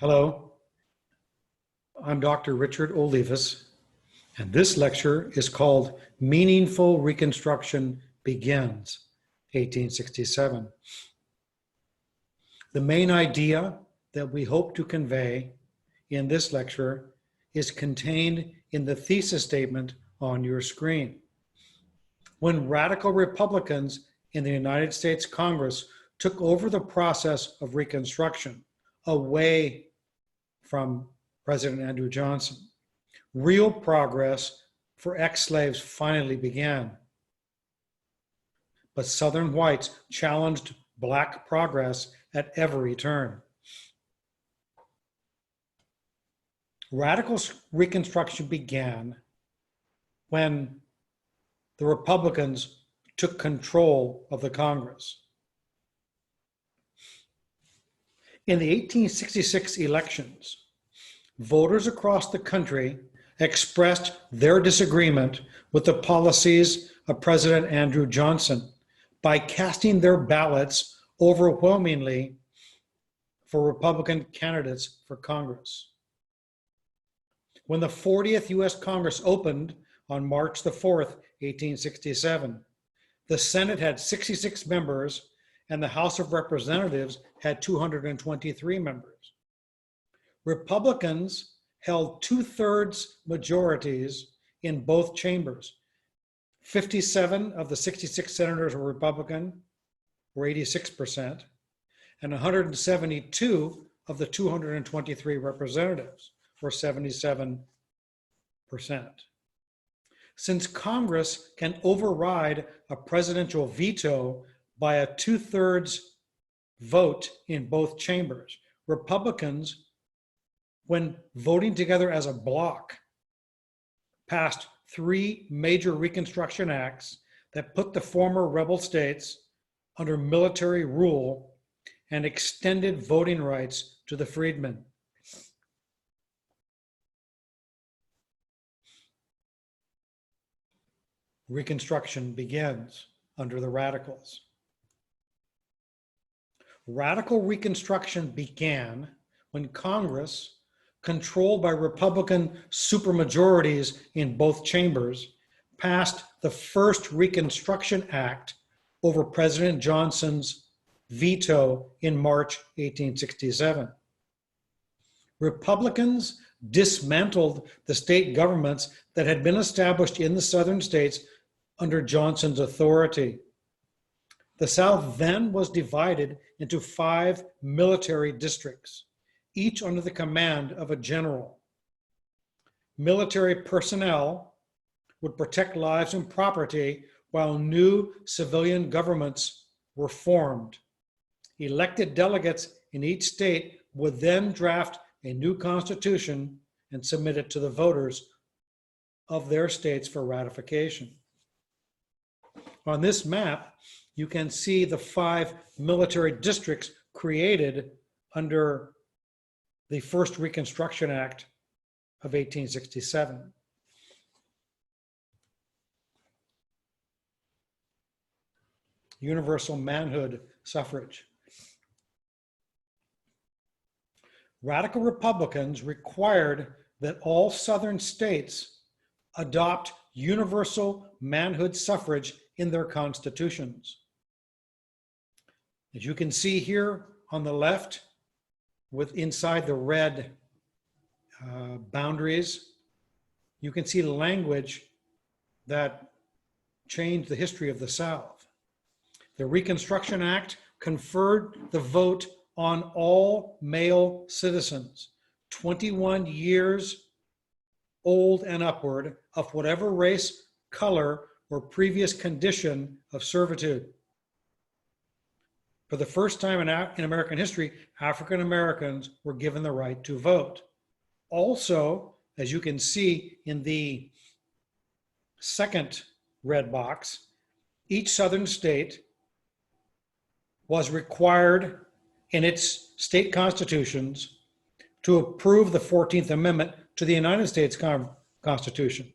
Hello, I'm Dr. Richard Olivas, and this lecture is called Meaningful Reconstruction Begins, 1867. The main idea that we hope to convey in this lecture is contained in the thesis statement on your screen. When radical Republicans in the United States Congress took over the process of Reconstruction away from President Andrew Johnson, real progress for ex-slaves finally began. But Southern whites challenged Black progress at every turn. Radical Reconstruction began when the Republicans took control of the Congress. In the 1866 elections, voters across the country expressed their disagreement with the policies of President Andrew Johnson by casting their ballots overwhelmingly for Republican candidates for Congress. When the 40th U.S. Congress opened on March the 4th, 1867, the Senate had 66 members and the House of Representatives had 223 members. Republicans held 2/3 majorities in both chambers. 57 of the 66 senators were Republican, or 86%, and 172 of the 223 representatives, or 77%. Since Congress can override a presidential veto by a 2/3 vote in both chambers, Republicans, when voting together as a bloc, passed 3 major Reconstruction acts that put the former rebel states under military rule and extended voting rights to the freedmen. Reconstruction begins under the radicals. Radical Reconstruction began when Congress, controlled by Republican supermajorities in both chambers, passed the first Reconstruction Act over President Johnson's veto in March 1867. Republicans dismantled the state governments that had been established in the southern states under Johnson's authority. The South then was divided into 5 military districts, each under the command of a general. Military personnel would protect lives and property while new civilian governments were formed. Elected delegates in each state would then draft a new constitution and submit it to the voters of their states for ratification. On this map, you can see the 5 military districts created under the first Reconstruction Act of 1867. Universal manhood suffrage. Radical Republicans required that all southern states adopt universal manhood suffrage in their constitutions. As you can see here on the left, with inside the red boundaries, you can see the language that changed the history of the South. The Reconstruction Act conferred the vote on all male citizens, 21 years old and upward, of whatever race, color, or previous condition of servitude. For the first time in American history, African Americans were given the right to vote. Also, as you can see in the second red box, each southern state was required in its state constitutions to approve the 14th Amendment to the United States Constitution.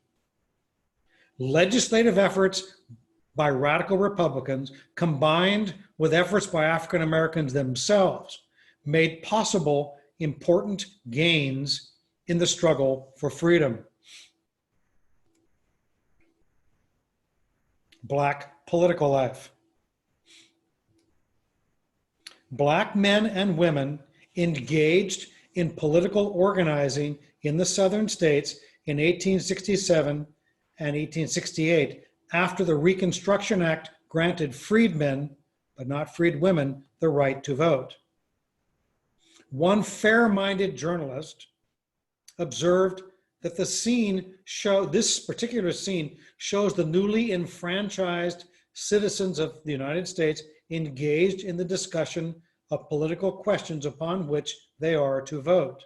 Legislative efforts by radical Republicans, combined with efforts by African Americans themselves, made possible important gains in the struggle for freedom. Black political life. Black men and women engaged in political organizing in the southern states in 1867 and 1868 after the Reconstruction Act granted freedmen, but not freed women, the right to vote. One fair-minded journalist observed that this particular scene shows the newly enfranchised citizens of the United States engaged in the discussion of political questions upon which they are to vote.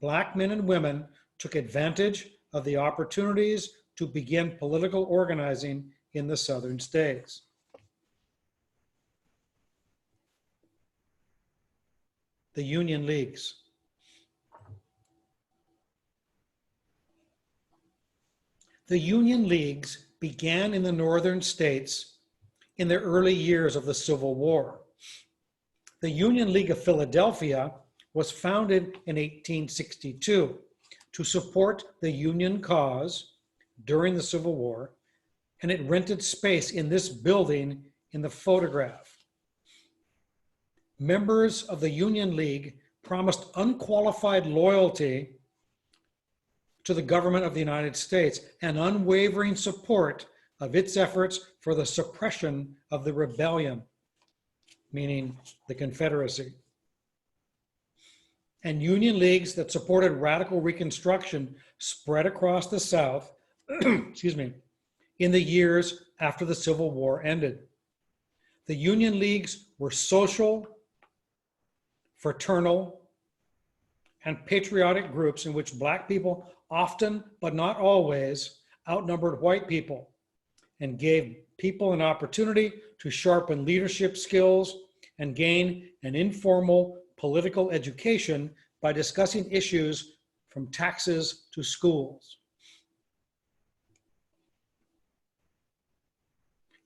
Black men and women took advantage of the opportunities to begin political organizing in the southern states. The Union Leagues. The Union Leagues began in the northern states in the early years of the Civil War. The Union League of Philadelphia was founded in 1862 to support the Union cause during the Civil War, and it rented space in this building in the photograph. Members of the Union League promised unqualified loyalty to the government of the United States and unwavering support of its efforts for the suppression of the rebellion, meaning the Confederacy. And Union Leagues that supported radical Reconstruction spread across the South, excuse me, in the years after the Civil War ended. The Union Leagues were social, fraternal, and patriotic groups in which Black people often, but not always, outnumbered white people and gave people an opportunity to sharpen leadership skills and gain an informal political education by discussing issues from taxes to schools.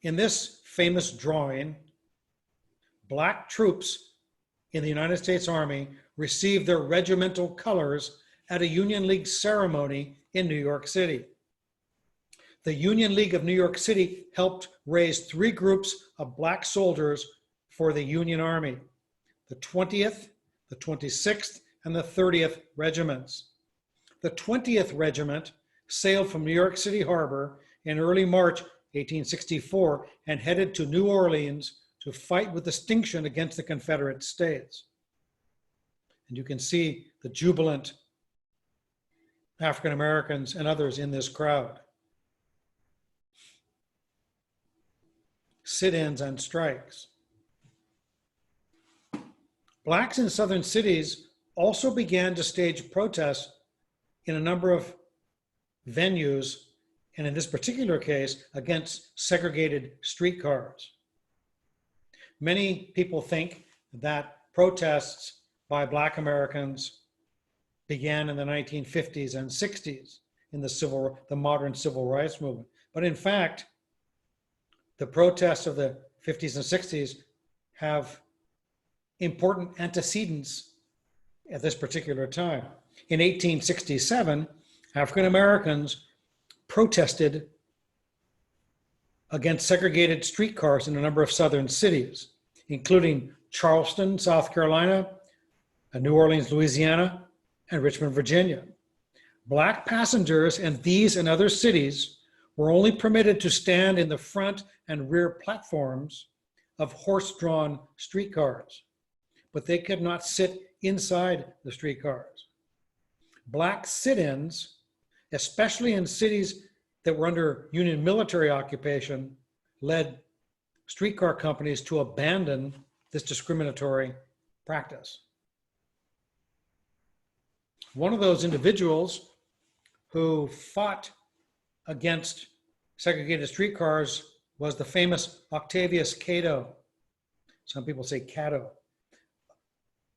In this famous drawing, Black troops in the United States Army received their regimental colors at a Union League ceremony in New York City. The Union League of New York City helped raise 3 groups of Black soldiers for the Union Army: the 20th, the 26th, and the 30th regiments. The 20th Regiment sailed from New York City Harbor in early March 1864 and headed to New Orleans to fight with distinction against the Confederate States. And you can see the jubilant African Americans and others in this crowd. Sit-ins and strikes. Blacks in southern cities also began to stage protests in a number of venues, and in this particular case, against segregated streetcars. Many people think that protests by Black Americans began in the 1950s and 60s in the modern civil rights movement. But in fact, the protests of the 50s and 60s have important antecedents at this particular time. In 1867, African Americans protested against segregated streetcars in a number of southern cities, including Charleston, South Carolina, New Orleans, Louisiana, and Richmond, Virginia. Black passengers in these and other cities were only permitted to stand in the front and rear platforms of horse-drawn streetcars, but they could not sit inside the streetcars. Black sit-ins, especially in cities that were under Union military occupation, led streetcar companies to abandon this discriminatory practice. One of those individuals who fought against segregated streetcars was the famous Octavius Cato. Some people say Cato.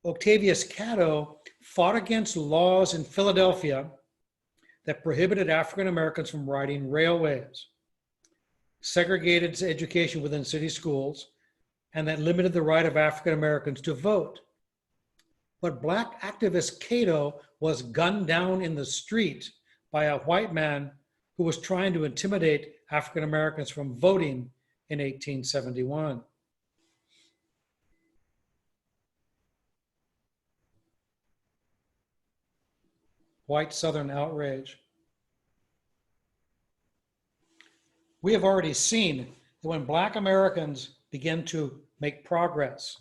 Octavius Cato fought against laws in Philadelphia that prohibited African Americans from riding railways, segregated education within city schools, and that limited the right of African Americans to vote. but black activist Cato was gunned down in the street by a white man who was trying to intimidate African Americans from voting in 1871. White Southern outrage. We have already seen that when black Americans begin to make progress,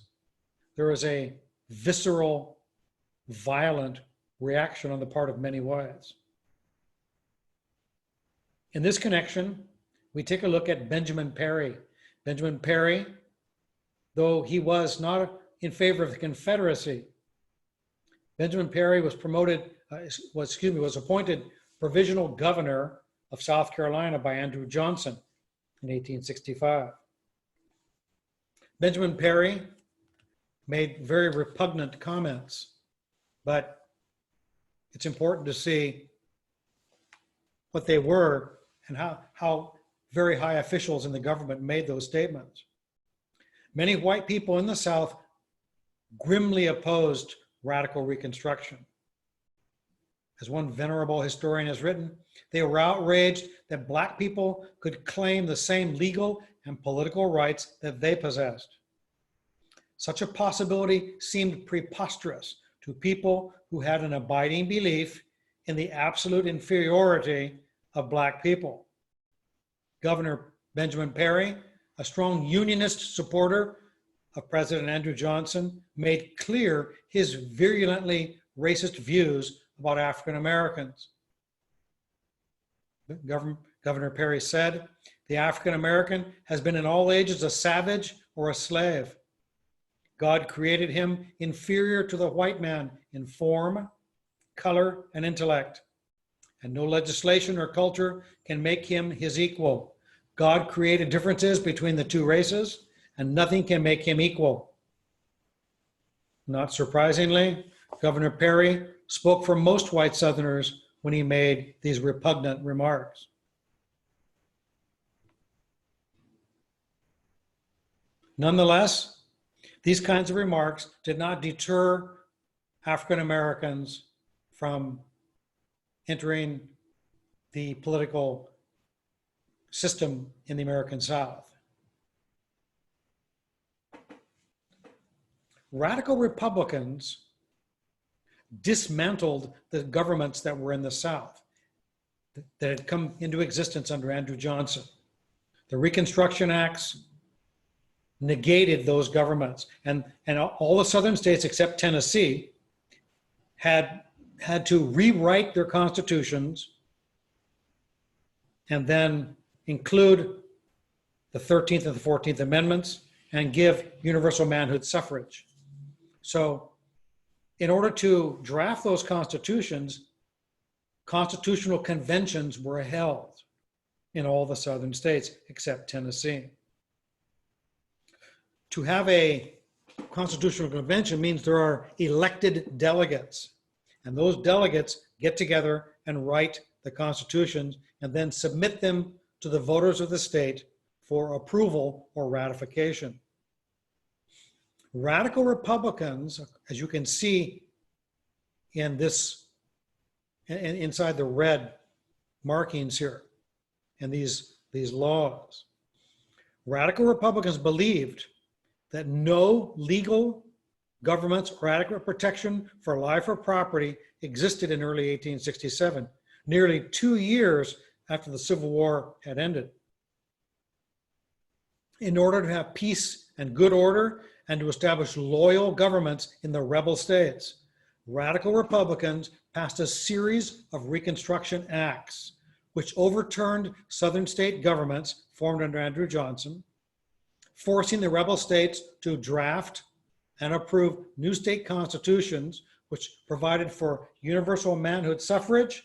there is a visceral, violent reaction on the part of many whites. In this connection, we take a look at Benjamin Perry. Benjamin Perry, though he was not in favor of the Confederacy, Benjamin Perry was was appointed provisional governor of South Carolina by Andrew Johnson in 1865. Benjamin Perry made very repugnant comments, but it's important to see what they were and how very high officials in the government made those statements. Many white people in the South grimly opposed radical Reconstruction. As one venerable historian has written, they were outraged that black people could claim the same legal and political rights that they possessed. Such a possibility seemed preposterous to people who had an abiding belief in the absolute inferiority of black people. Governor Benjamin Perry, a strong unionist supporter of President Andrew Johnson, made clear his virulently racist views about African Americans. Governor Perry said, "The African American has been in all ages a savage or a slave. God created him inferior to the white man in form, color, and intellect, and no legislation or culture can make him his equal. God created differences between the two races, and nothing can make him equal." Not surprisingly, Governor Perry spoke for most white Southerners when he made these repugnant remarks. Nonetheless, these kinds of remarks did not deter African Americans from entering the political system in the American South. Radical Republicans dismantled the governments that were in the South that had come into existence under Andrew Johnson. The Reconstruction Acts negated those governments, and all the southern states except Tennessee had to rewrite their constitutions and then include the 13th and the 14th Amendments and give universal manhood suffrage. So in order to draft those constitutions, constitutional conventions were held in all the southern states except Tennessee. To have a constitutional convention means there are elected delegates, and those delegates get together and write the constitutions and then submit them to the voters of the state for approval or ratification. Radical Republicans, as you can see in this, inside the red markings here, and these laws, radical Republicans believed that no legal governments or adequate protection for life or property existed in early 1867, nearly 2 years after the Civil War had ended. In order to have peace and good order and to establish loyal governments in the rebel states, radical Republicans passed a series of Reconstruction Acts, which overturned southern state governments formed under Andrew Johnson, forcing the rebel states to draft and approve new state constitutions, which provided for universal manhood suffrage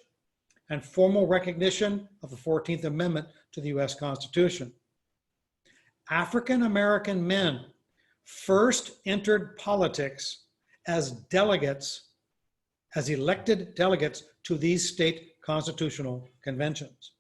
and formal recognition of the 14th Amendment to the US Constitution. African American men first entered politics as delegates, as elected delegates to these state constitutional conventions.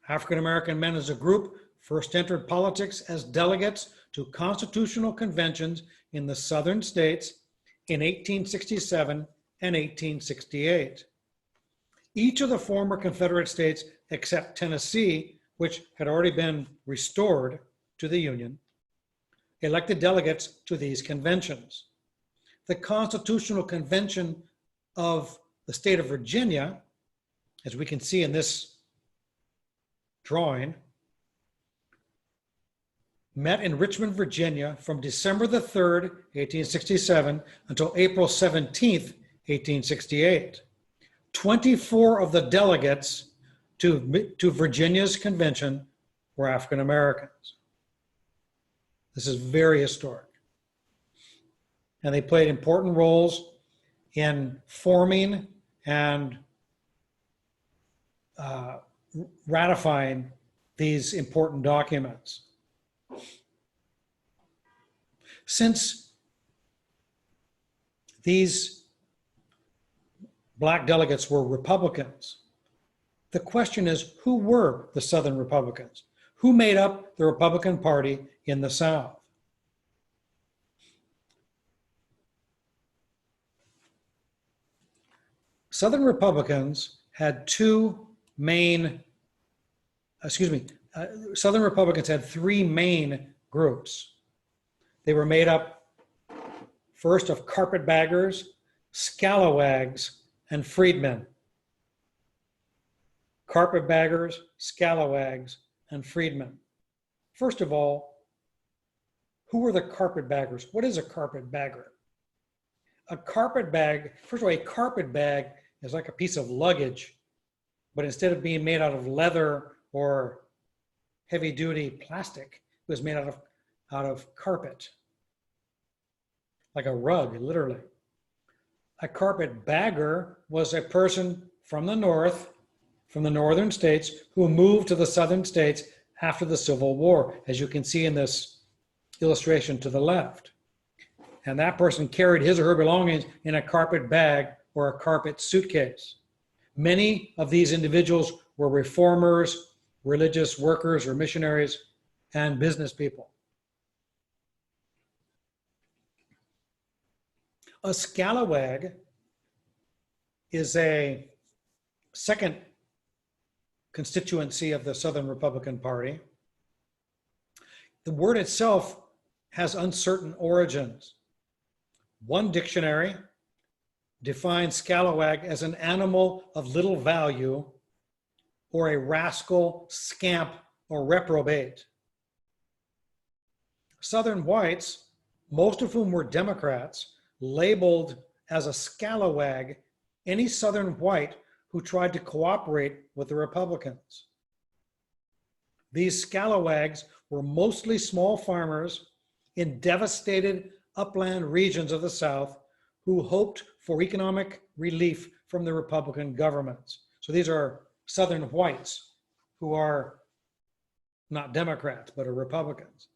African American men as a group first entered politics as delegates to constitutional conventions in the southern states in 1867 and 1868. Each of the former Confederate states, except Tennessee, which had already been restored to the Union, elected delegates to these conventions. The Constitutional Convention of the state of Virginia, as we can see in this drawing, met in Richmond, Virginia from December the 3rd, 1867 until April 17th, 1868. 24 of the delegates to Virginia's convention were African Americans. This is very historic. And they played important roles in forming and ratifying these important documents. Since these Black delegates were Republicans, the question is, who were the Southern Republicans? Who made up the Republican Party in the South? Southern Republicans had Southern Republicans had three main groups. They were made up first of carpetbaggers, scalawags, and freedmen. Carpetbaggers, scalawags, and freedmen. First of all, who were the carpetbaggers? What is a carpetbagger? A carpetbag, first of all, a carpetbag is like a piece of luggage, but instead of being made out of leather or heavy-duty plastic, it was made out of carpet, like a rug, literally. A carpetbagger was a person from the north, from the northern states, who moved to the southern states after the Civil War, as you can see in this illustration to the left. And that person carried his or her belongings in a carpet bag or a carpet suitcase. Many of these individuals were reformers, religious workers or missionaries, and business people. A scalawag is a second constituency of the Southern Republican Party. The word itself has uncertain origins. One dictionary defines scalawag as an animal of little value or a rascal, scamp, or reprobate. Southern whites, most of whom were Democrats, labeled as a scalawag any Southern white who tried to cooperate with the Republicans. These scalawags were mostly small farmers in devastated upland regions of the South who hoped for economic relief from the Republican governments. So these are Southern whites who are not Democrats, but are Republicans.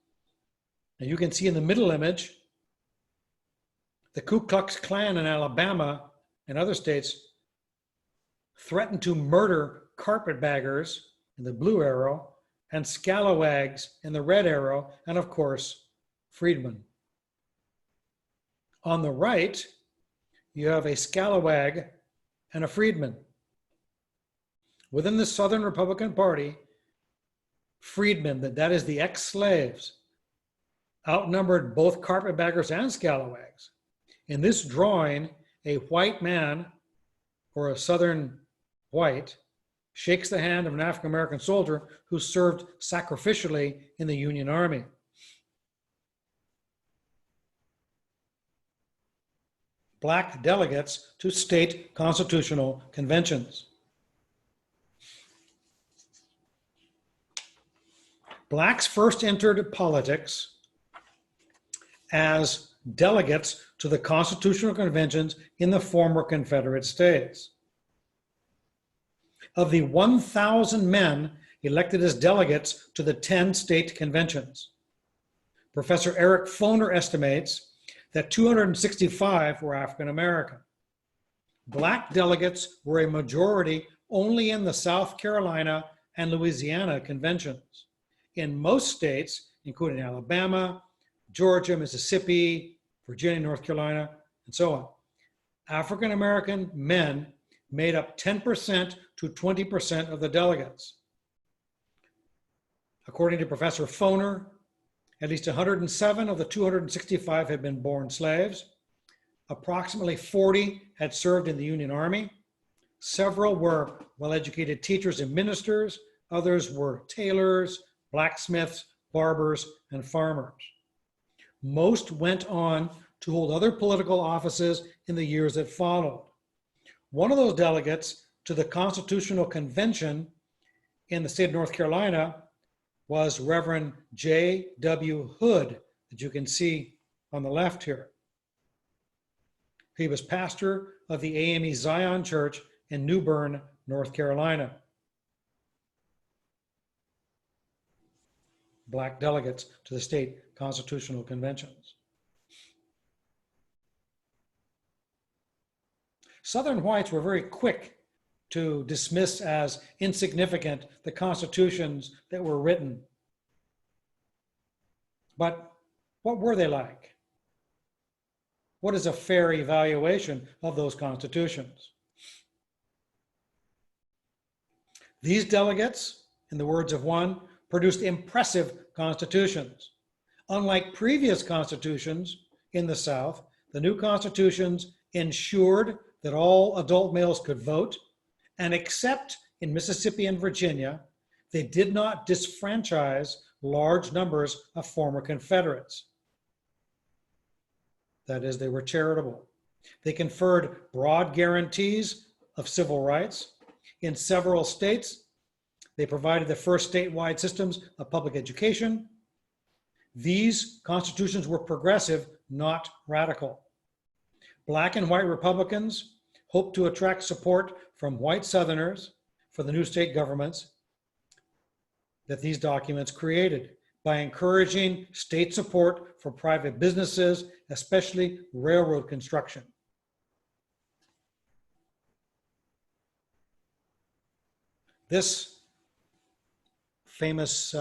And you can see in the middle image, the Ku Klux Klan in Alabama and other states threatened to murder carpetbaggers in the blue arrow and scalawags in the red arrow, and of course, freedmen. On the right, you have a scalawag and a freedman. Within the Southern Republican Party, freedmen, that is the ex-slaves, outnumbered both carpetbaggers and scalawags. In this drawing, a white man, or a Southern white, shakes the hand of an African-American soldier who served sacrificially in the Union Army. Black delegates to state constitutional conventions. Blacks first entered politics as delegates to the constitutional conventions in the former Confederate States. Of the 1,000 men elected as delegates to the 10 state conventions, Professor Eric Foner estimates that 265 were African American. Black delegates were a majority only in the South Carolina and Louisiana conventions. in most states, including Alabama, Georgia, Mississippi, Virginia, North Carolina, and so on, African American men made up 10% to 20% of the delegates. According to Professor Foner, at least 107 of the 265 had been born slaves. Approximately 40 had served in the Union Army. Several were well-educated teachers and ministers. Others were tailors, blacksmiths, barbers, and farmers. Most went on to hold other political offices in the years that followed. One of those delegates to the Constitutional Convention in the state of North Carolina was Reverend J.W. Hood, that you can see on the left here. He was pastor of the AME Zion Church in New Bern, North Carolina. Black delegates to the state constitutional conventions. Southern whites were very quick to dismiss as insignificant the constitutions that were written. But what were they like? What is a fair evaluation of those constitutions? These delegates, in the words of one, produced impressive constitutions. Unlike previous constitutions in the South, the new constitutions ensured that all adult males could vote, and except in Mississippi and Virginia, they did not disfranchise large numbers of former Confederates. That is, they were charitable. They conferred broad guarantees of civil rights. In several states, they provided the first statewide systems of public education. These constitutions were progressive, not radical. Black and white Republicans hoped to attract support from white Southerners for the new state governments that these documents created by encouraging state support for private businesses, especially railroad construction. This famous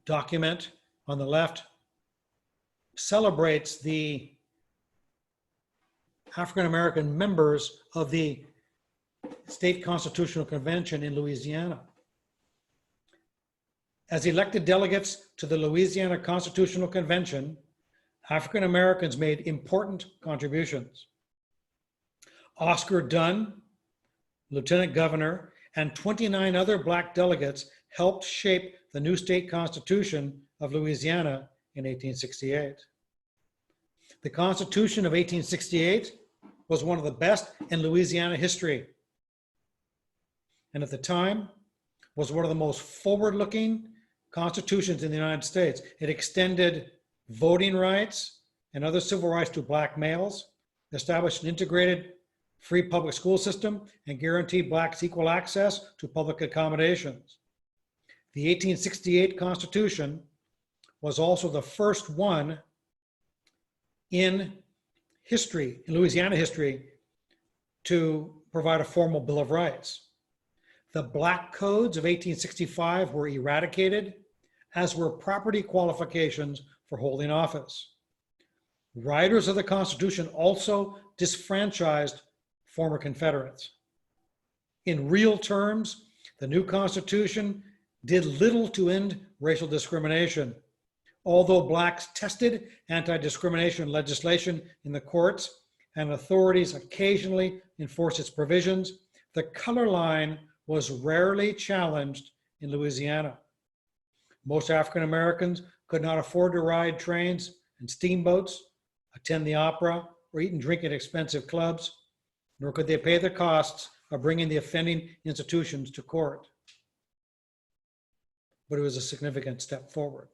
document on the left celebrates the African American members of the State Constitutional Convention in Louisiana. As elected delegates to the Louisiana Constitutional Convention, African Americans made important contributions. Oscar Dunn, Lieutenant Governor, and 29 other Black delegates helped shape the new state constitution of Louisiana in 1868. The Constitution of 1868 was one of the best in Louisiana history, and at the time was one of the most forward-looking constitutions in the United States. It extended voting rights and other civil rights to Black males, established an integrated free public school system, and guaranteed Blacks equal access to public accommodations. The 1868 Constitution was also the first one in history, in Louisiana history, to provide a formal Bill of Rights. The Black codes of 1865 were eradicated, as were property qualifications for holding office. Writers of the Constitution also disfranchised former Confederates. In real terms, the new Constitution did little to end racial discrimination. Although Blacks tested anti-discrimination legislation in the courts and authorities occasionally enforced its provisions, the color line was rarely challenged in Louisiana. Most African Americans could not afford to ride trains and steamboats, attend the opera, or eat and drink at expensive clubs, nor could they pay the costs of bringing the offending institutions to court. But it was a significant step forward.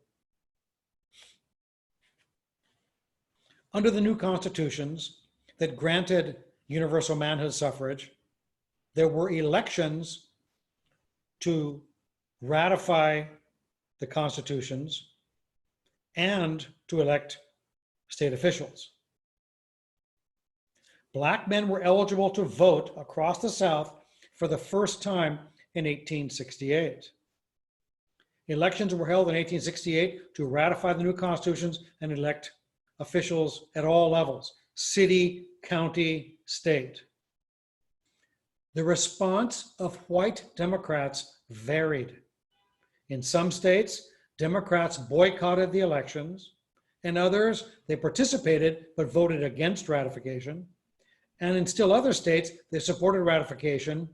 Under the new constitutions that granted universal manhood suffrage, there were elections to ratify the constitutions and to elect state officials. Black men were eligible to vote across the South for the first time in 1868. Elections were held in 1868 to ratify the new constitutions and elect officials at all levels, city, county, state. The response of white Democrats varied. In some states, Democrats boycotted the elections. In others, they participated but voted against ratification. And in still other states, they supported ratification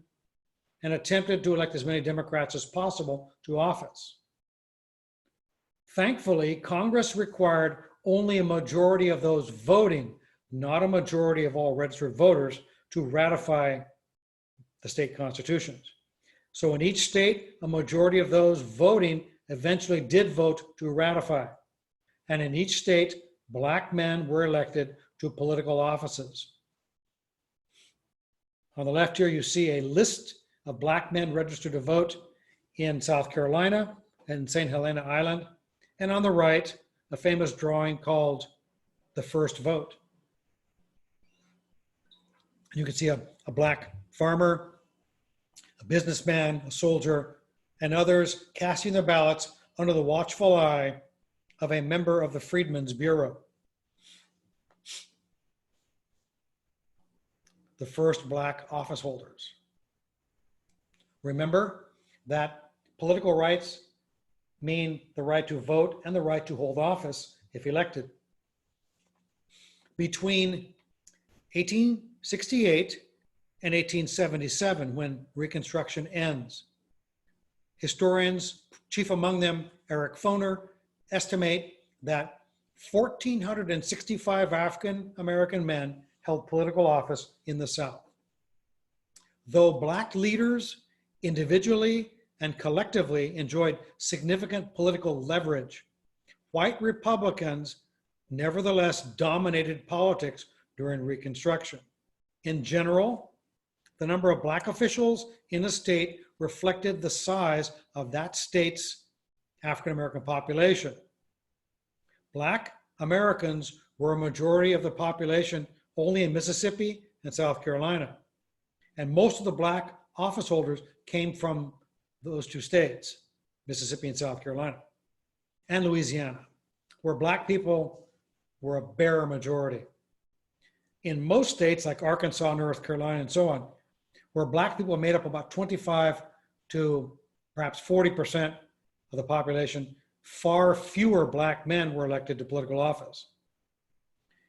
and attempted to elect as many Democrats as possible to office. Thankfully, Congress required only a majority of those voting, not a majority of all registered voters, to ratify the state constitutions. So in each state, a majority of those voting eventually did vote to ratify. And in each state, Black men were elected to political offices. On the left here, you see a list of Black men registered to vote in South Carolina and St. Helena Island. And on the right, a famous drawing called The First Vote. You can see a Black farmer, a businessman, a soldier, and others casting their ballots under the watchful eye of a member of the Freedmen's Bureau. The first Black office holders. Remember that political rights mean the right to vote and the right to hold office if elected. Between 1868 and 1877, when Reconstruction ends, historians, chief among them Eric Foner, estimate that 1,465 African American men held political office in the South. Though Black leaders individually and collectively enjoyed significant political leverage, white Republicans nevertheless dominated politics during Reconstruction. In general, the number of Black officials in a state reflected the size of that state's African American population. Black Americans were a majority of the population only in Mississippi and South Carolina. And most of the Black office holders came from those two states, Mississippi and South Carolina, and Louisiana, where Black people were a bare majority. In most states like Arkansas, North Carolina, and so on, where Black people made up about 25 to perhaps 40% of the population, far fewer Black men were elected to political office.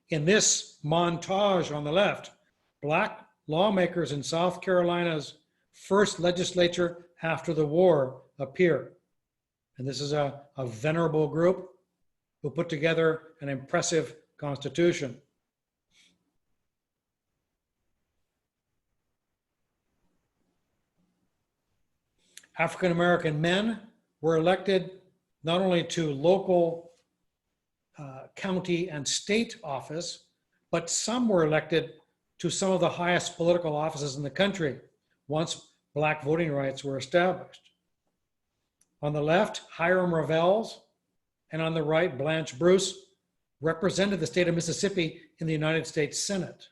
In this montage on the left, Black lawmakers in South Carolina's first legislature after the war appear. And this is a venerable group who put together an impressive constitution. African American men were elected not only to local, county, and state office, but some were elected to some of the highest political offices in the country once Black voting rights were established. On the left, Hiram Revels, and on the right, Blanche Bruce, represented the state of Mississippi in the United States Senate.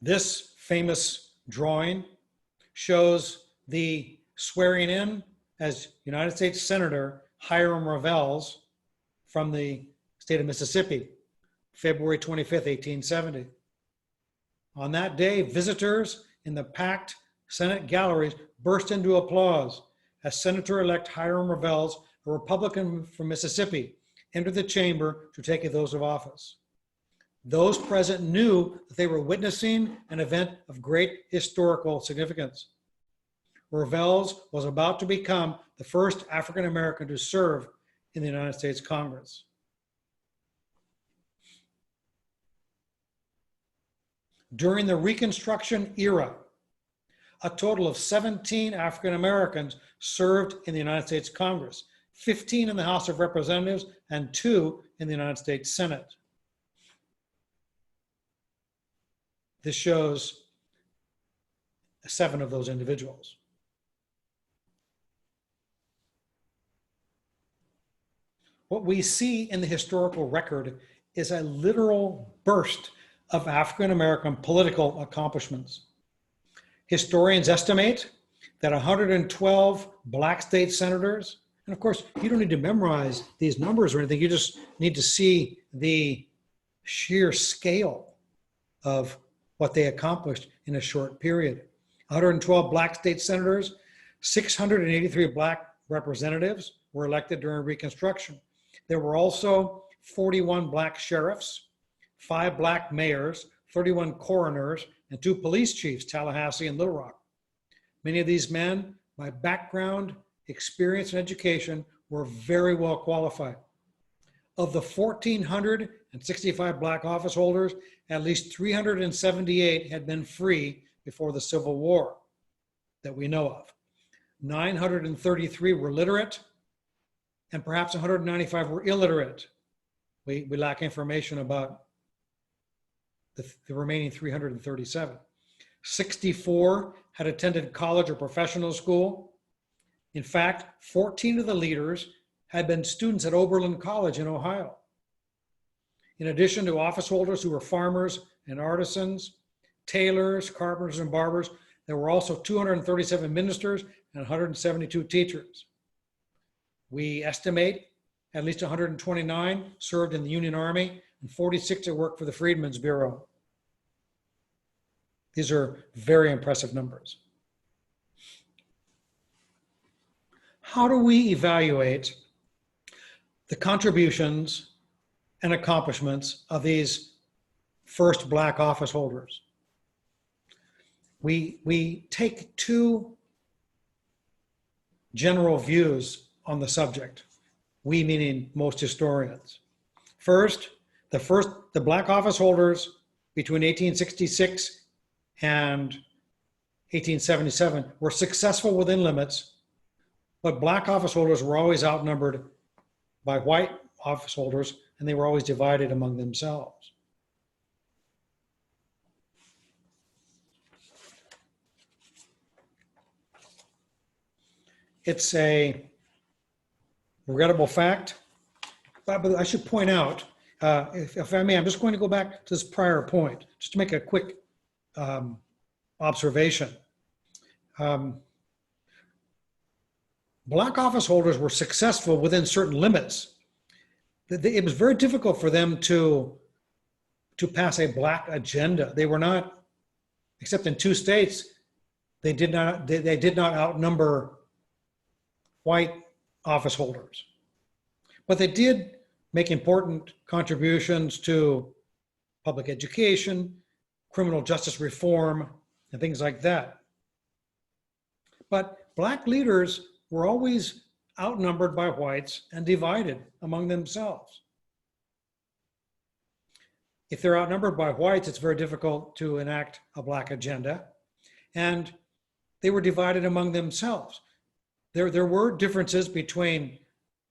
This famous drawing shows the swearing in as United States Senator Hiram Revels from the state of Mississippi, February 25th, 1870. On that day, visitors in the packed Senate galleries burst into applause as Senator-elect Hiram Revels, a Republican from Mississippi, entered the chamber to take the oath of office. Those present knew that they were witnessing an event of great historical significance. Revels was about to become the first African American to serve in the United States Congress. During the Reconstruction era, a total of 17 African Americans served in the United States Congress, 15 in the House of Representatives and 2 in the United States Senate. This shows 7 of those individuals. What we see in the historical record is a literal burst of African American political accomplishments. Historians estimate that 112 black state senators, and of course, you don't need to memorize these numbers or anything, you just need to see the sheer scale of what they accomplished in a short period. 112 black state senators, 683 black representatives were elected during Reconstruction. There were also 41 black sheriffs, 5 black mayors, 31 coroners, and 2 police chiefs, Tallahassee and Little Rock. Many of these men, by background, experience, and education, were very well qualified. Of the 1,465 black office holders, at least 378 had been free before the Civil War that we know of. 933 were literate, and perhaps 195 were illiterate. We lack information about the remaining 337. 64 had attended college or professional school. In fact, 14 of the leaders had been students at Oberlin College in Ohio. In addition to office holders who were farmers and artisans, tailors, carpenters, and barbers, there were also 237 ministers and 172 teachers. We estimate at least 129 served in the Union Army and 46 that worked for the Freedmen's Bureau. These are very impressive numbers. How do we evaluate the contributions and accomplishments of these first black office holders? We take 2 general views on the subject. We meaning most historians. First, the black office holders between 1866 and 1877 were successful within limits, but black office holders were always outnumbered by white office holders, and they were always divided among themselves. It's a regrettable fact, but I should point out, if I may, I'm just going to go back to this prior point, just to make a quick observation. Black office holders were successful within certain limits. It was very difficult for them to pass a black agenda. They were not, except in 2 states, they did not outnumber white office holders. But they did make important contributions to public education, criminal justice reform, and things like that. But black leaders were always outnumbered by whites and divided among themselves. If they're outnumbered by whites, it's very difficult to enact a black agenda. And they were divided among themselves. There were differences between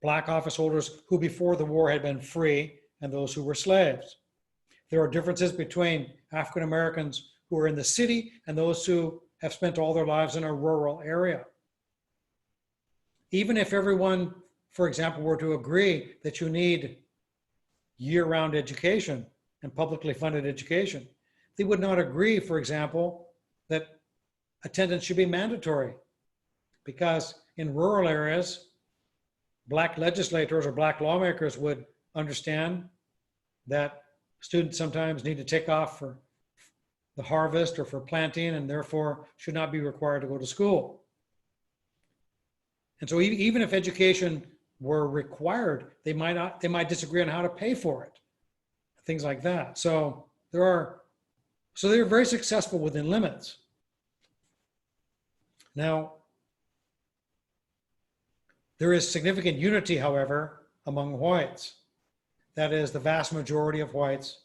black office holders who before the war had been free and those who were slaves. There are differences between African Americans who are in the city and those who have spent all their lives in a rural area. Even if everyone, for example, were to agree that you need year-round education and publicly funded education, they would not agree, for example, that attendance should be mandatory, because in rural areas, black legislators or black lawmakers would understand that students sometimes need to take off for the harvest or for planting and therefore should not be required to go to school. And so even if education were required, they might disagree on how to pay for it, things like that. So they're very successful within limits. Now, there is significant unity, however, among whites. That is, the vast majority of whites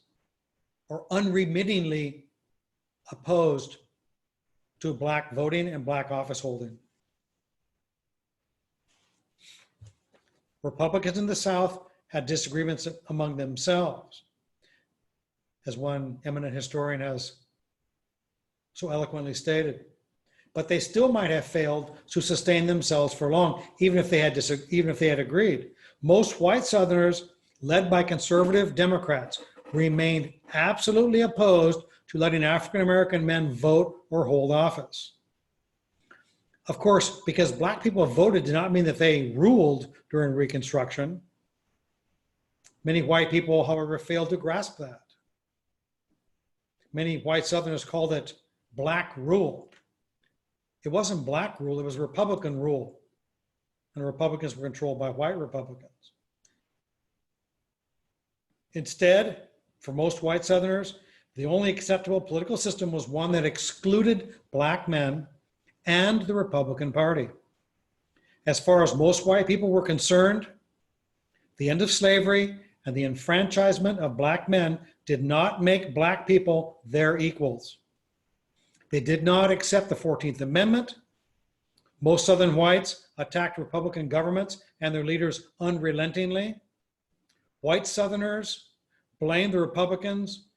are unremittingly opposed to black voting and black office holding. Republicans in the South had disagreements among themselves, as one eminent historian has so eloquently stated. But they still might have failed to sustain themselves for long, even if they had agreed. Most white Southerners, led by conservative Democrats, remained absolutely opposed to letting African American men vote or hold office. Of course, because black people voted did not mean that they ruled during Reconstruction. Many white people, however, failed to grasp that. Many white Southerners called it black rule. It wasn't black rule, it was Republican rule. And Republicans were controlled by white Republicans. Instead, for most white Southerners, the only acceptable political system was one that excluded black men and the Republican Party. As far as most white people were concerned, the end of slavery and the enfranchisement of black men did not make black people their equals. They did not accept the 14th Amendment. Most Southern whites attacked Republican governments and their leaders unrelentingly. White Southerners blamed the Republicans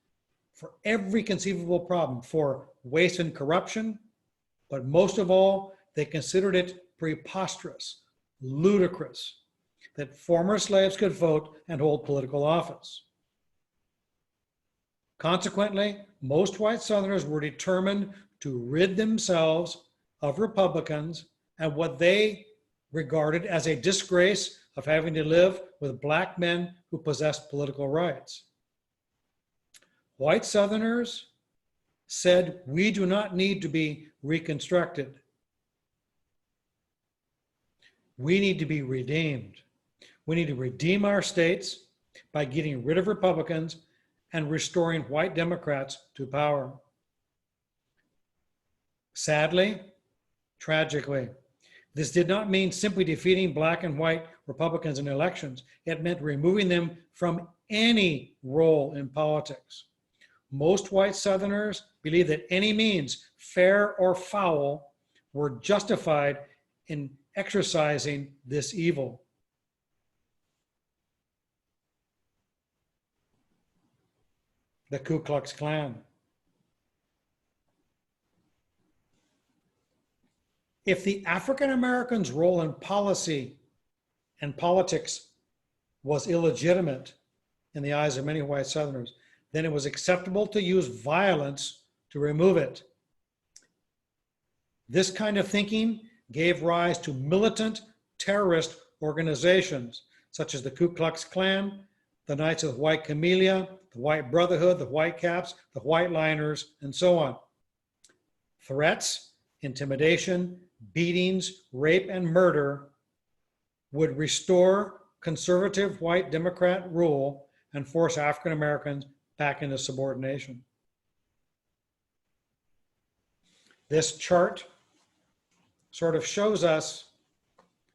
for every conceivable problem, for waste and corruption, but most of all, they considered it preposterous, ludicrous, that former slaves could vote and hold political office. Consequently, most white Southerners were determined to rid themselves of Republicans and what they regarded as a disgrace of having to live with black men who possessed political rights. White Southerners said, "We do not need to be reconstructed. We need to be redeemed. We need to redeem our states by getting rid of Republicans and restoring white Democrats to power." Sadly, tragically, this did not mean simply defeating black and white Republicans in elections. It meant removing them from any role in politics. Most white Southerners believed that any means, fair or foul, were justified in exercising this evil. The Ku Klux Klan. If the African Americans' role in policy and politics was illegitimate in the eyes of many white Southerners, then it was acceptable to use violence to remove it. This kind of thinking gave rise to militant terrorist organizations such as the Ku Klux Klan, the Knights of the White Camellia, the White Brotherhood, the White Caps, the White Liners, and so on. Threats, intimidation, beatings, rape, and murder would restore conservative white Democrat rule and force African Americans back into subordination. This chart sort of shows us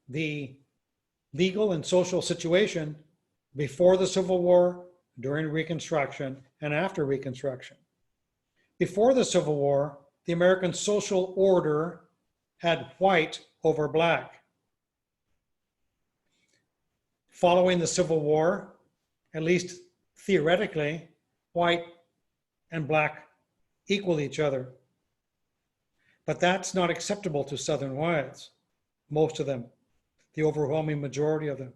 the legal and social situation before the Civil War, during Reconstruction, and after Reconstruction. Before the Civil War, the American social order had white over black. Following the Civil War, at least theoretically, white and black equal each other. But that's not acceptable to Southern whites, most of them, the overwhelming majority of them.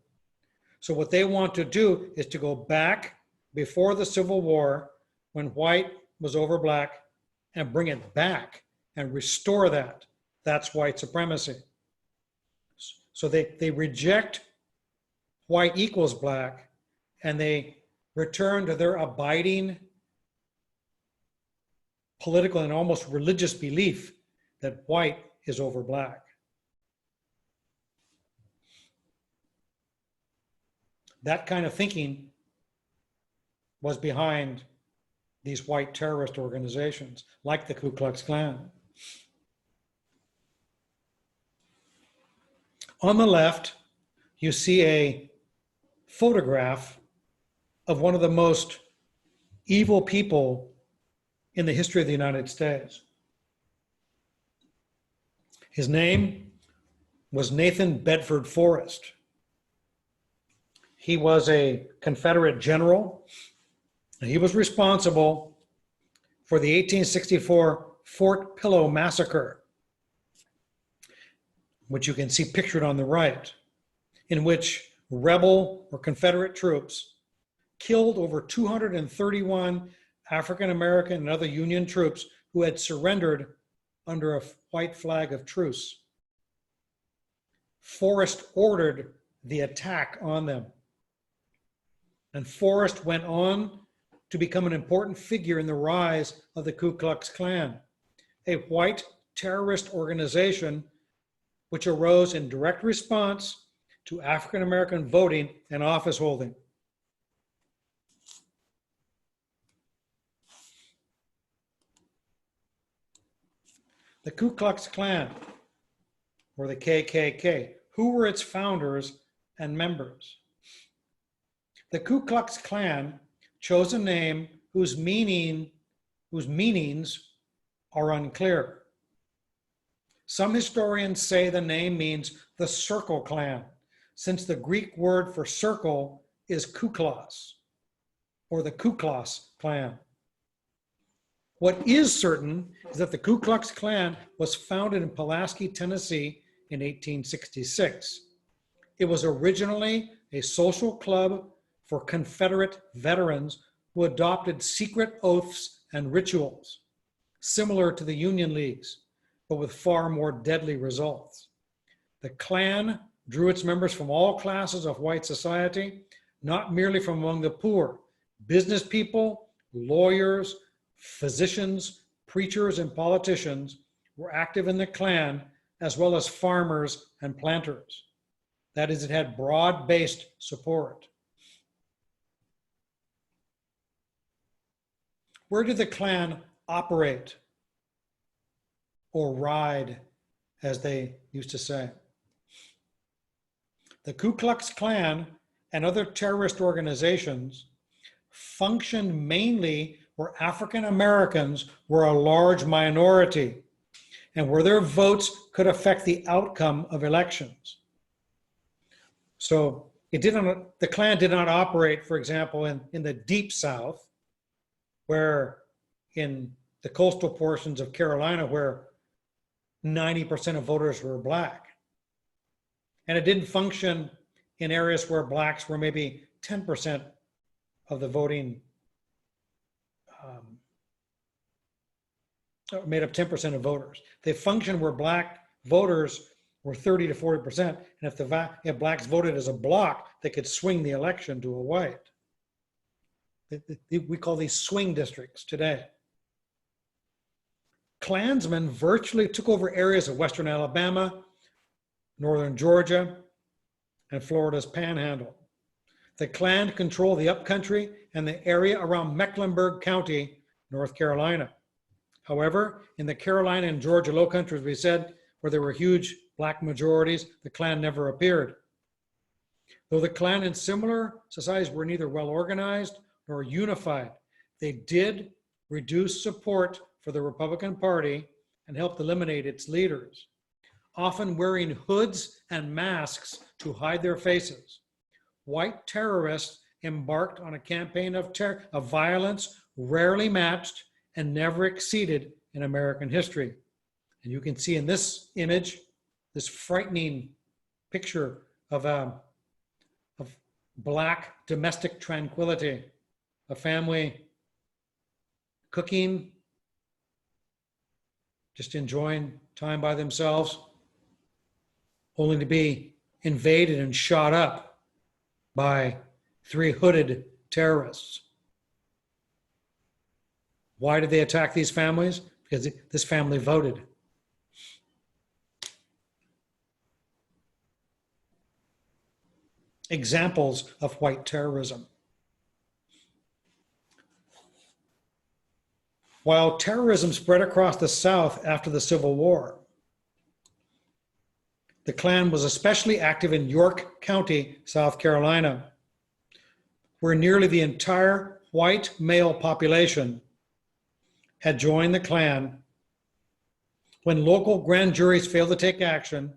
So what they want to do is to go back before the Civil War, when white was over black, and bring it back and restore that. That's white supremacy. So they reject white equals black, and they return to their abiding political and almost religious belief that white is over black. That kind of thinking was behind these white terrorist organizations, like the Ku Klux Klan. On the left, you see a photograph of one of the most evil people in the history of the United States. His name was Nathan Bedford Forrest. He was a Confederate general, and he was responsible for the 1864 Fort Pillow Massacre, which you can see pictured on the right, in which rebel or Confederate troops killed over 231 African American and other Union troops who had surrendered under a white flag of truce. Forrest ordered the attack on them. And Forrest went on to become an important figure in the rise of the Ku Klux Klan, a white terrorist organization which arose in direct response to African American voting and office holding. The Ku Klux Klan, or the KKK, who were its founders and members? The Ku Klux Klan chose a name whose meanings are unclear. Some historians say the name means the Circle Clan, since the Greek word for circle is kuklos, or the Ku Klux Klan. What is certain is that the Ku Klux Klan was founded in Pulaski, Tennessee in 1866. It was originally a social club for Confederate veterans who adopted secret oaths and rituals, similar to the Union Leagues, but with far more deadly results. The Klan drew its members from all classes of white society, not merely from among the poor. Business people, lawyers, physicians, preachers, and politicians were active in the Klan, as well as farmers and planters. That is, it had broad-based support. Where did the Klan operate, or ride, as they used to say? The Ku Klux Klan and other terrorist organizations functioned mainly where African Americans were a large minority and where their votes could affect the outcome of elections. So the Klan did not operate, for example, in the Deep South, where in the coastal portions of Carolina where 90% of voters were Black. And it didn't function in areas where Blacks were maybe 10% of the voting, made up 10% of voters. They functioned where Black voters were 30 to 40%. And if Blacks voted as a bloc, they could swing the election to a white. We call these swing districts today. Klansmen virtually took over areas of Western Alabama, Northern Georgia, and Florida's Panhandle. The Klan controlled the upcountry and the area around Mecklenburg County, North Carolina. However, in the Carolina and Georgia Low Country, as we said, where there were huge Black majorities, the Klan never appeared. Though the Klan and similar societies were neither well organized nor unified, they did reduce support for the Republican Party and helped eliminate its leaders, often wearing hoods and masks to hide their faces. White terrorists embarked on a campaign of violence rarely matched and never exceeded in American history. And you can see in this image, this frightening picture of Black domestic tranquility, a family cooking, just enjoying time by themselves, only to be invaded and shot up by 3 hooded terrorists. Why did they attack these families? Because this family voted. Examples of white terrorism. While terrorism spread across the South after the Civil War, the Klan was especially active in York County, South Carolina, where nearly the entire white male population had joined the Klan. When local grand juries failed to take action,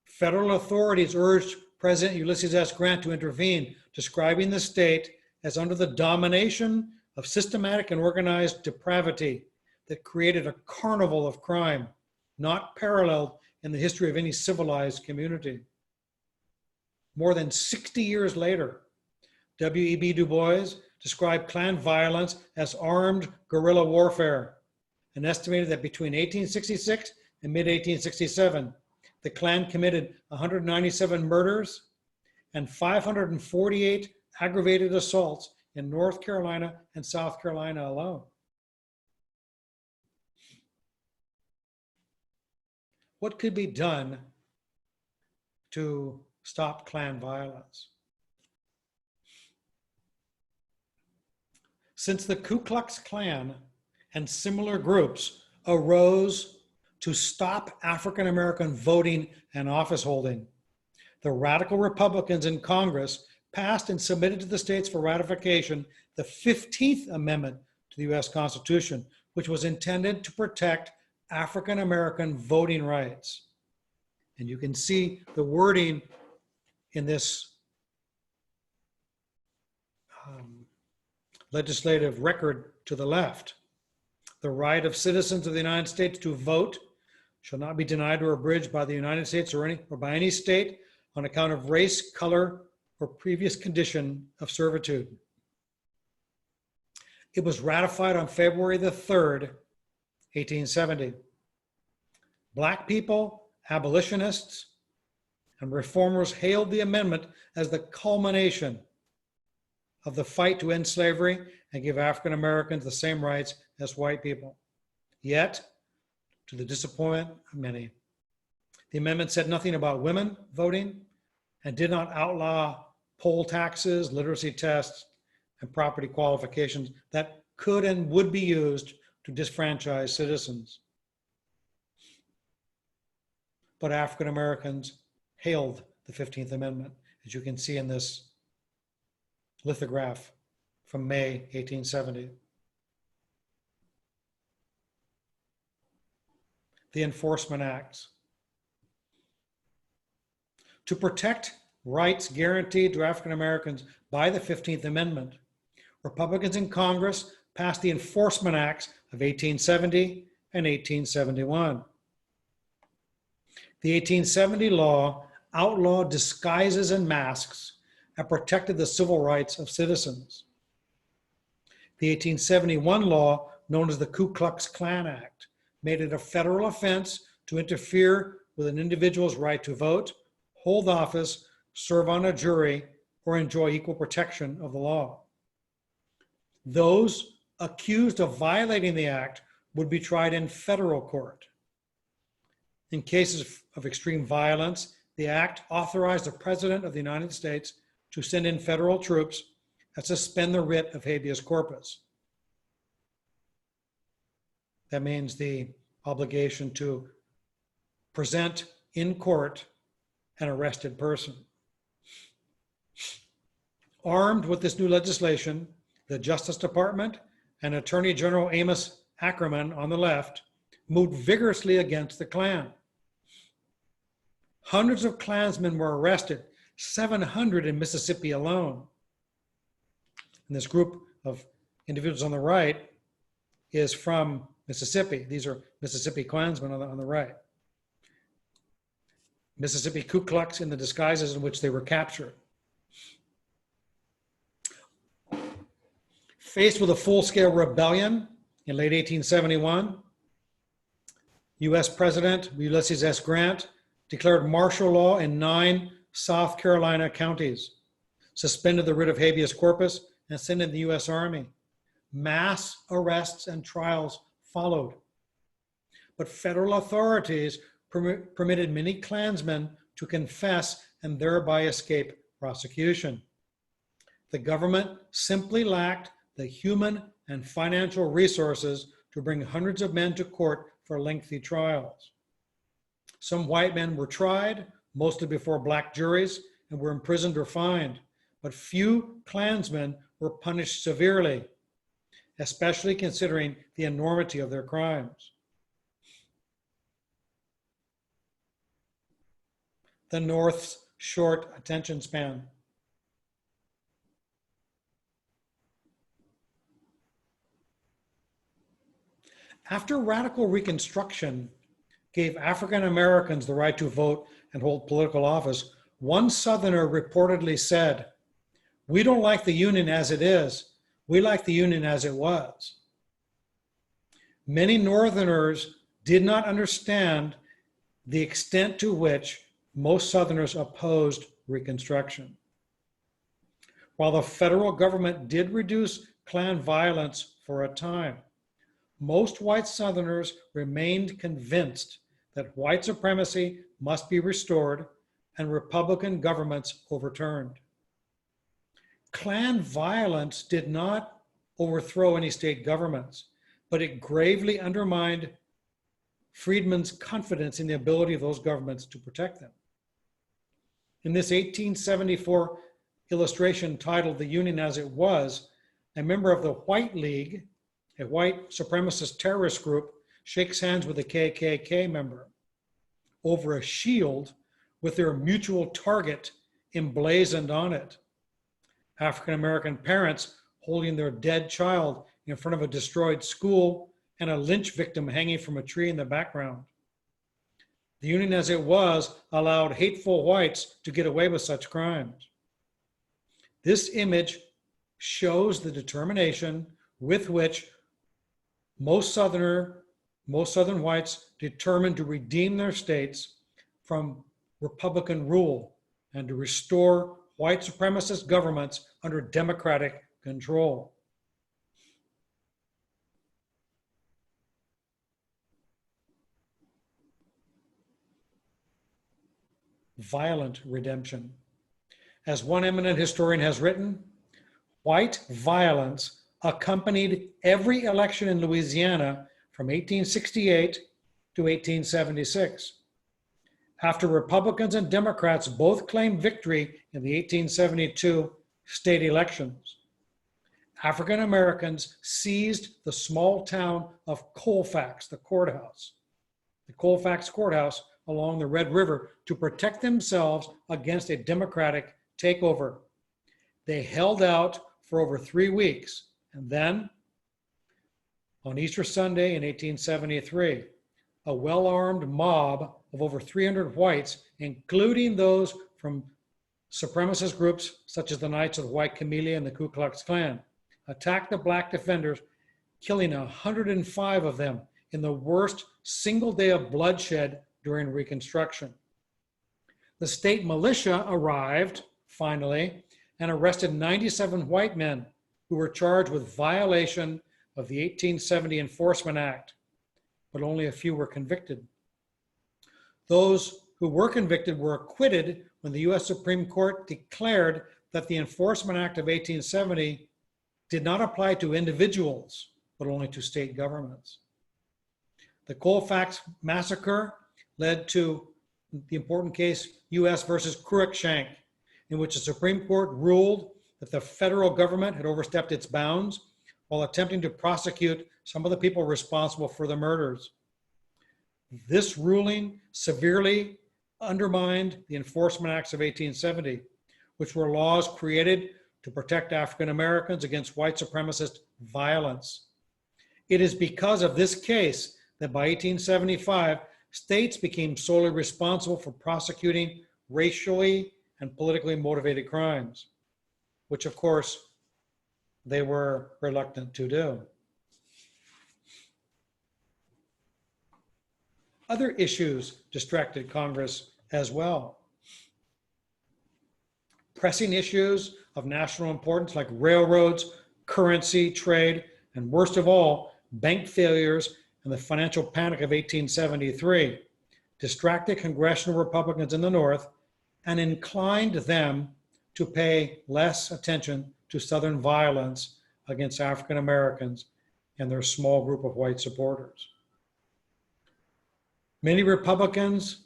federal authorities urged President Ulysses S. Grant to intervene, describing the state as under the domination of systematic and organized depravity that created a carnival of crime, not paralleled in the history of any civilized community. More than 60 years later, W.E.B. Du Bois described Klan violence as armed guerrilla warfare and estimated that between 1866 and mid-1867, the Klan committed 197 murders and 548 aggravated assaults in North Carolina and South Carolina alone. What could be done to stop Klan violence? Since the Ku Klux Klan and similar groups arose to stop African American voting and office holding, the radical Republicans in Congress passed and submitted to the states for ratification the 15th Amendment to the U.S. Constitution, which was intended to protect African American voting rights. And you can see the wording in this legislative record to the left. The right of citizens of the United States to vote shall not be denied or abridged by the United States or by any state on account of race, color, or previous condition of servitude. It was ratified on February the 3rd, 1870. Black people, abolitionists, and reformers hailed the amendment as the culmination of the fight to end slavery and give African Americans the same rights as white people. Yet, to the disappointment of many, the amendment said nothing about women voting and did not outlaw poll taxes, literacy tests, and property qualifications that could and would be used to disfranchise citizens. But African Americans hailed the 15th Amendment, as you can see in this lithograph from May 1870. The Enforcement Acts. To protect rights guaranteed to African Americans by the 15th Amendment, Republicans in Congress passed the Enforcement Acts of 1870 and 1871. The 1870 law outlawed disguises and masks and protected the civil rights of citizens. The 1871 law, known as the Ku Klux Klan Act, made it a federal offense to interfere with an individual's right to vote, hold office, serve on a jury, or enjoy equal protection of the law. Those accused of violating the act would be tried in federal court. In cases of extreme violence, the act authorized the President of the United States to send in federal troops and suspend the writ of habeas corpus. That means the obligation to present in court an arrested person. Armed with this new legislation, the Justice Department and Attorney General Amos Ackerman on the left moved vigorously against the Klan. Hundreds of Klansmen were arrested, 700 in Mississippi alone. And this group of individuals on the right is from Mississippi. These are Mississippi Klansmen on the right. Mississippi Ku Klux in the disguises in which they were captured. Faced with a full-scale rebellion in late 1871, U.S. President Ulysses S. Grant declared martial law in 9 South Carolina counties, suspended the writ of habeas corpus, and sent in the U.S. Army. Mass arrests and trials followed. But federal authorities permitted many Klansmen to confess and thereby escape prosecution. The government simply lacked the human and financial resources to bring hundreds of men to court for lengthy trials. Some white men were tried, mostly before black juries, and were imprisoned or fined, but few Klansmen were punished severely, especially considering the enormity of their crimes. The North's short attention span. After radical Reconstruction gave African Americans the right to vote and hold political office, one Southerner reportedly said, We don't like the Union as it is. We like the Union as it was. Many Northerners did not understand the extent to which most Southerners opposed Reconstruction. While the federal government did reduce Klan violence for a time, most white Southerners remained convinced that white supremacy must be restored and Republican governments overturned. Klan violence did not overthrow any state governments, but it gravely undermined freedmen's confidence in the ability of those governments to protect them. In this 1874 illustration titled "The Union as It Was," a member of the White League, a white supremacist terrorist group, shakes hands with a KKK member over a shield with their mutual target emblazoned on it. African-American parents holding their dead child in front of a destroyed school and a lynch victim hanging from a tree in the background. The Union as it was allowed hateful whites to get away with such crimes. This image shows the determination with which most Southern whites determined to redeem their states from Republican rule and to restore white supremacist governments under democratic control. Violent redemption. As one eminent historian has written, white violence accompanied every election in Louisiana from 1868 to 1876. After Republicans and Democrats both claimed victory in the 1872 state elections, African Americans seized the small town of Colfax, the Colfax courthouse along the Red River to protect themselves against a Democratic takeover. They held out for over 3 weeks, and then, on Easter Sunday in 1873, a well-armed mob of over 300 whites, including those from supremacist groups such as the Knights of the White Camellia and the Ku Klux Klan, attacked the black defenders, killing 105 of them in the worst single day of bloodshed during Reconstruction. The state militia arrived, finally, and arrested 97 white men who were charged with violation of the 1870 Enforcement Act, but only a few were convicted. Those who were convicted were acquitted when the U.S. Supreme Court declared that the Enforcement Act of 1870 did not apply to individuals, but only to state governments. The Colfax massacre led to the important case U.S. versus Cruikshank, in which the Supreme Court ruled that the federal government had overstepped its bounds while attempting to prosecute some of the people responsible for the murders. This ruling severely undermined the Enforcement Acts of 1870, which were laws created to protect African Americans against white supremacist violence. It is because of this case that by 1875, states became solely responsible for prosecuting racially and politically motivated crimes, which of course they were reluctant to do. Other issues distracted Congress as well. Pressing issues of national importance like railroads, currency, trade, and worst of all, bank failures and the financial panic of 1873 distracted congressional Republicans in the North and inclined them to pay less attention to Southern violence against African Americans and their small group of white supporters. Many Republicans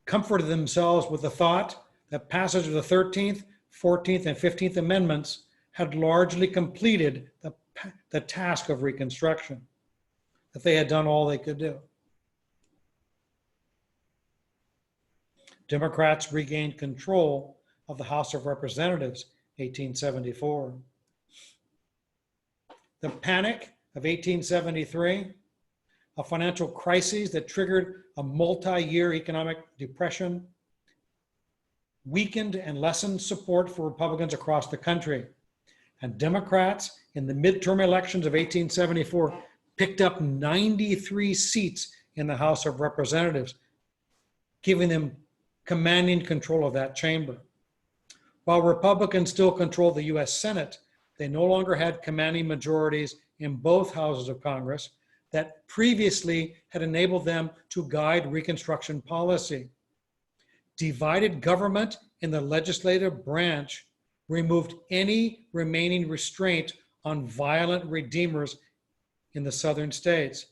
comforted themselves with the thought that passage of the 13th, 14th, and 15th Amendments had largely completed the task of Reconstruction, that they had done all they could do. Democrats regained control of the House of Representatives, 1874. The panic of 1873, a financial crisis that triggered a multi-year economic depression, weakened and lessened support for Republicans across the country. And Democrats in the midterm elections of 1874 picked up 93 seats in the House of Representatives, giving them commanding control of that chamber. While Republicans still controlled the US Senate, they no longer had commanding majorities in both houses of Congress that previously had enabled them to guide Reconstruction policy. Divided government in the legislative branch removed any remaining restraint on violent redeemers in the southern states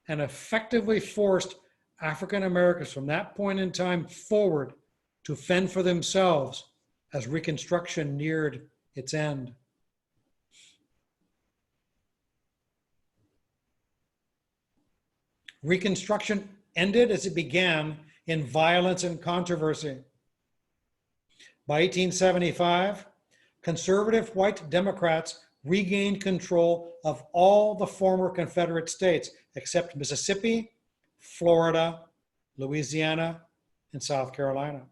and effectively forced African Americans from that point in time forward to fend for themselves as Reconstruction neared its end. Reconstruction ended as it began in violence and controversy. By 1875, conservative white Democrats regained control of all the former Confederate states except Mississippi, Florida, Louisiana, and South Carolina.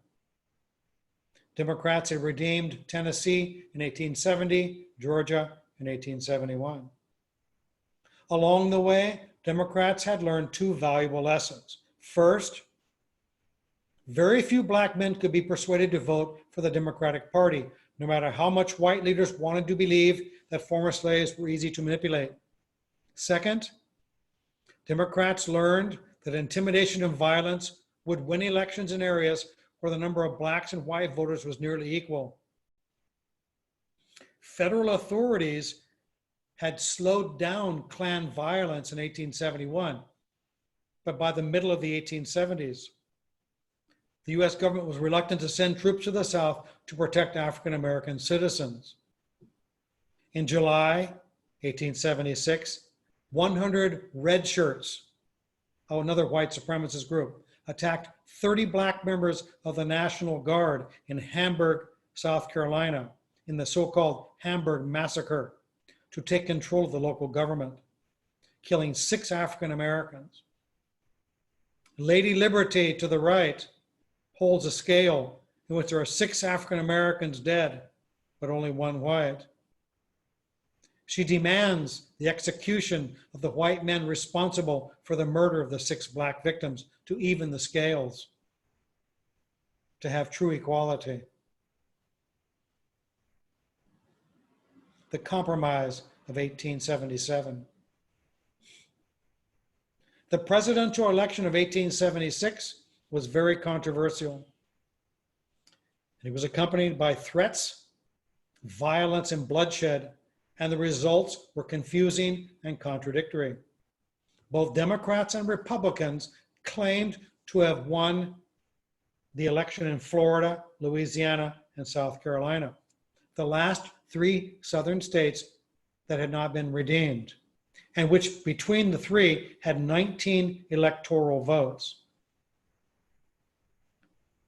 Democrats had redeemed Tennessee in 1870, Georgia in 1871. Along the way, Democrats had learned two valuable lessons. First, very few black men could be persuaded to vote for the Democratic Party, no matter how much white leaders wanted to believe that former slaves were easy to manipulate. Second, Democrats learned that intimidation and violence would win elections in areas where the number of blacks and white voters was nearly equal. Federal authorities had slowed down Klan violence in 1871, but by the middle of the 1870s, the US government was reluctant to send troops to the South to protect African American citizens. In July 1876, 100 red shirts, another white supremacist group, attacked 30 black members of the National Guard in Hamburg, South Carolina, in the so-called Hamburg Massacre, to take control of the local government, killing 6 African Americans. Lady Liberty to the right holds a scale in which there are 6 African Americans dead, but only 1 white. She demands the execution of the white men responsible for the murder of the 6 black victims to even the scales, to have true equality. The Compromise of 1877. The presidential election of 1876 was very controversial. It was accompanied by threats, violence, and bloodshed, and the results were confusing and contradictory. Both Democrats and Republicans claimed to have won the election in Florida, Louisiana, and South Carolina, the last 3 southern states that had not been redeemed, and which between the 3 had 19 electoral votes.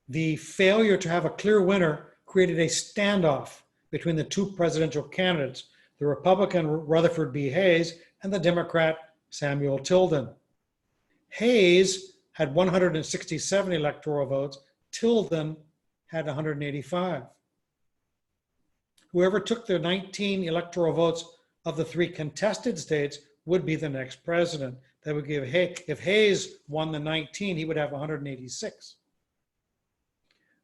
The failure to have a clear winner created a standoff between the 2 presidential candidates, the Republican Rutherford B. Hayes and the Democrat Samuel Tilden. Hayes had 167 electoral votes. Tilden had 185. Whoever took the 19 electoral votes of the 3 contested states would be the next president. That would give if Hayes won the 19, he would have 186.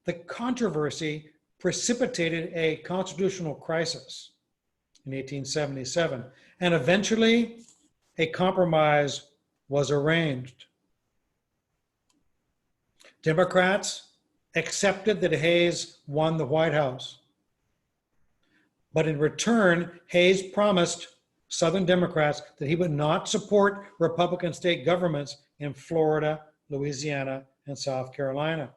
The controversy precipitated a constitutional crisis in 1877, and eventually a compromise was arranged. Democrats accepted that Hayes won the White House, but in return, Hayes promised Southern Democrats that he would not support Republican state governments in Florida, Louisiana, and South Carolina.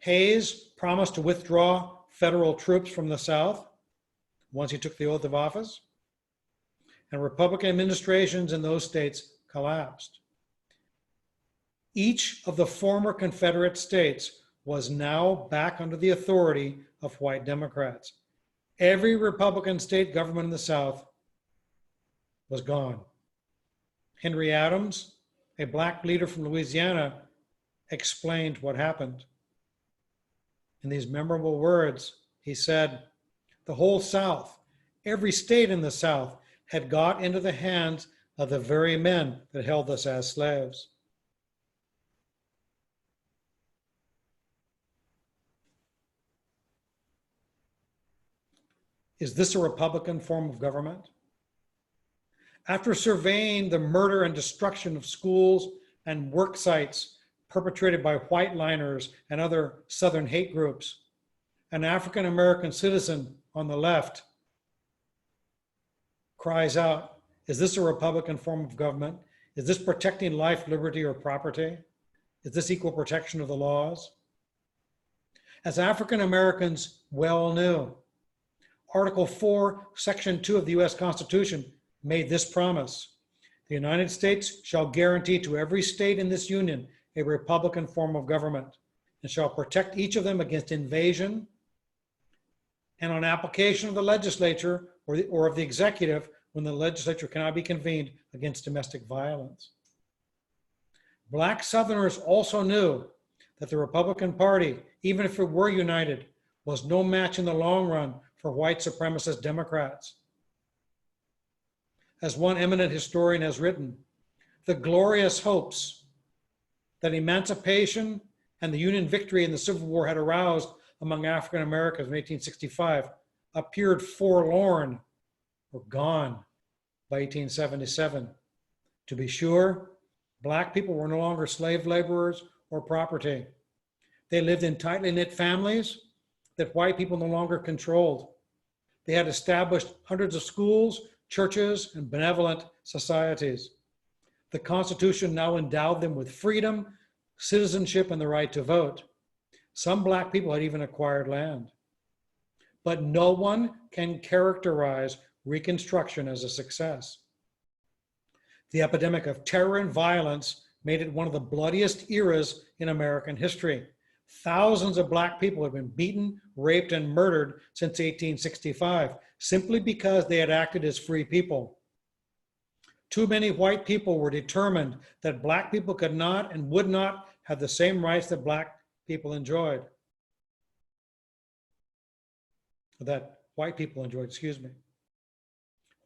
Hayes promised to withdraw federal troops from the South once he took the oath of office, and Republican administrations in those states collapsed. Each of the former Confederate states was now back under the authority of white Democrats. Every Republican state government in the South was gone. Henry Adams, a black leader from Louisiana, explained what happened. In these memorable words, he said, the whole South, every state in the South, had got into the hands of the very men that held us as slaves. Is this a Republican form of government? After surveying the murder and destruction of schools and work sites perpetrated by white liners and other Southern hate groups, an African American citizen on the left cries out, is this a Republican form of government? Is this protecting life, liberty, or property? Is this equal protection of the laws? As African Americans well knew, Article 4, Section 2 of the US Constitution made this promise: the United States shall guarantee to every state in this union a Republican form of government and shall protect each of them against invasion and on application of the legislature or of the executive when the legislature cannot be convened against domestic violence. Black Southerners also knew that the Republican Party, even if it were united, was no match in the long run for white supremacist Democrats. As one eminent historian has written, the glorious hopes that emancipation and the Union victory in the Civil War had aroused among African Americans in 1865 appeared forlorn or gone by 1877. To be sure, Black people were no longer slave laborers or property. They lived in tightly knit families that white people no longer controlled. They had established hundreds of schools, churches, and benevolent societies. The Constitution now endowed them with freedom, citizenship, and the right to vote. Some Black people had even acquired land. But no one can characterize Reconstruction as a success. The epidemic of terror and violence made it one of the bloodiest eras in American history. Thousands of Black people have been beaten, raped, and murdered since 1865, simply because they had acted as free people. Too many white people were determined that Black people could not and would not have the same rights that Black people enjoyed. That white people enjoyed, excuse me.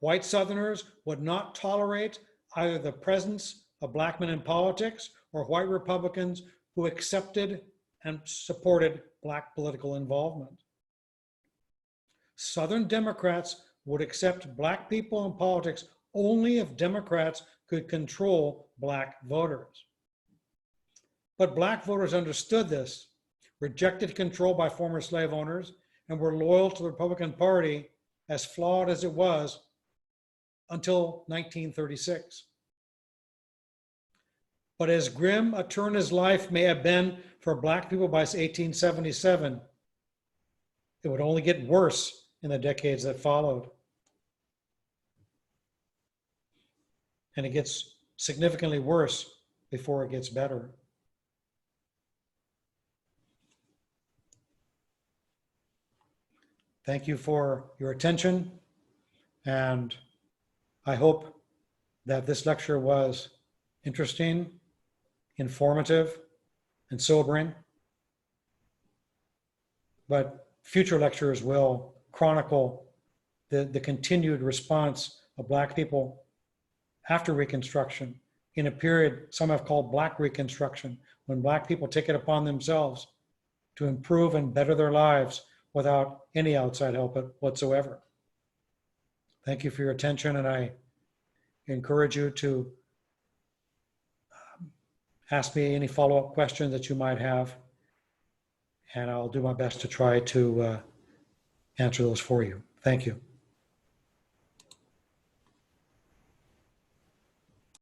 White Southerners would not tolerate either the presence of Black men in politics or white Republicans who accepted and supported Black political involvement. Southern Democrats would accept Black people in politics only if Democrats could control Black voters. But Black voters understood this, rejected control by former slave owners, and were loyal to the Republican Party, as flawed as it was, until 1936. But as grim a turn as life may have been for Black people by 1877, it would only get worse in the decades that followed. And it gets significantly worse before it gets better. Thank you for your attention, and I hope that this lecture was interesting, informative, and sobering. But future lectures will chronicle the continued response of Black people after Reconstruction in a period some have called Black Reconstruction, when Black people take it upon themselves to improve and better their lives without any outside help whatsoever. Thank you for your attention, and I encourage you to ask me any follow-up questions that you might have, and I'll do my best to try to answer those for you. Thank you.